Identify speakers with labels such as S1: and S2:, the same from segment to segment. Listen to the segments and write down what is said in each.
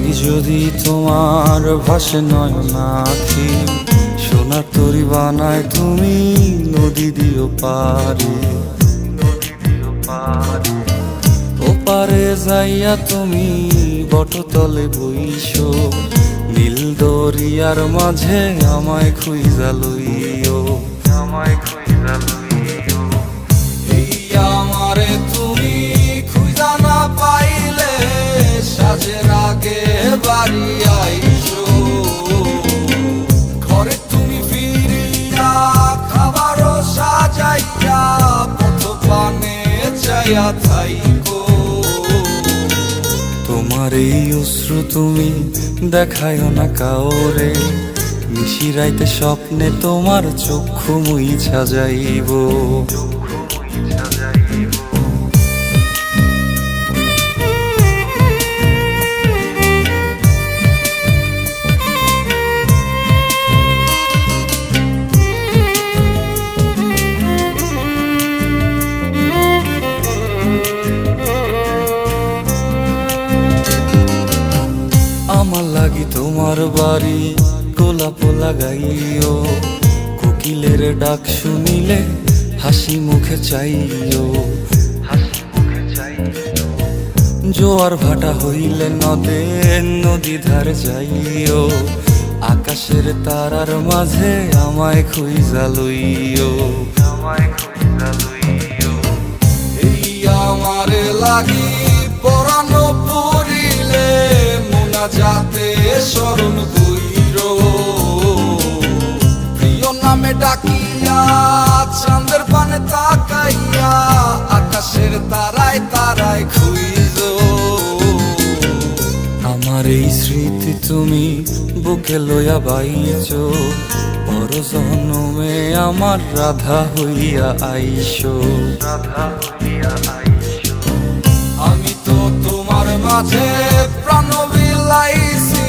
S1: লাগি যদি তোমার ভাসে নয়ন আখি, সোনার তরি বানায় তুমি নদী দিও পারে, ওপারে যাইয়া তুমি বটতলে বইসো, নীল দরিয়ার মাঝে আমায় খুঁজা লইও, আমায় খুঁজা লইও। এই আমারে তুমি খুঁজা না পাইলে সাজের আগে বাড়ি আইসো, ঘরে তুমি ফিরিয়া খাবারও সাজাইয়া পথ পানে চাইয়া থাইকো। তোমার এই অশ্রু তুমি দেখায়ও না কাউরে, নিশিরাইতে স্বপ্নে তোমার চক্ষু মুইছা যাইব। আমার লাগি তোমার বাড়ি গোলাপ লাগাইও, কোকিলের ডাক শুনিলে হাসি মুখে চাইও, জোয়ার ভাটা হইলে নদে নদী ধারে যাইও, আকাশের তারার মাঝে আমায় খুঁজা লইও, আমায় খুঁজা লইও। এই আমারে লাগি পরানো পড়িলে যাতে স্মরণ কইর, প্রিয় নামে ডাকিয়া চাঁদের পানে তাকাইয়া আকাশের তারায় তারায় খুইজ। আমার এই স্মৃতি তুমি বুকে লইয়া বাইছো, বড় জন্মে আমার রাধা হইয়া আইসো, রাধা হইয়া আইসো। আমি তো তোমার মাঝে প্রাণ বিলাইছি,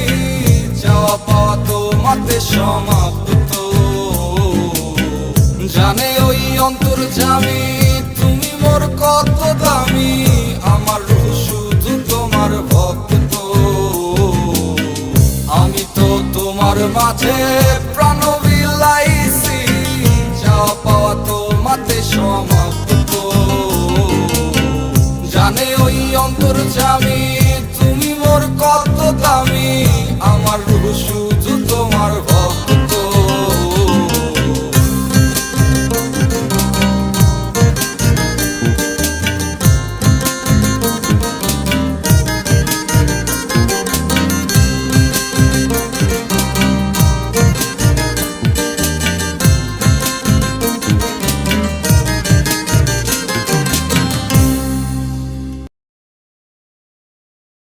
S1: যাওয়া পাওয়া তোমাতে সমাপ্ত, জানে ওই অন্তর্যামী তুমি মোর কত দামি, আমার রূহ শুধু তোমার ভক্ত। আমি তো তোমার মাঝে প্রাণ বিলাইছি, যাওয়া পাওয়া তোমাতে সমাপ্ত, জানে ওই অন্তর্যামী তুমি মোর কত দামি, আমার রূহ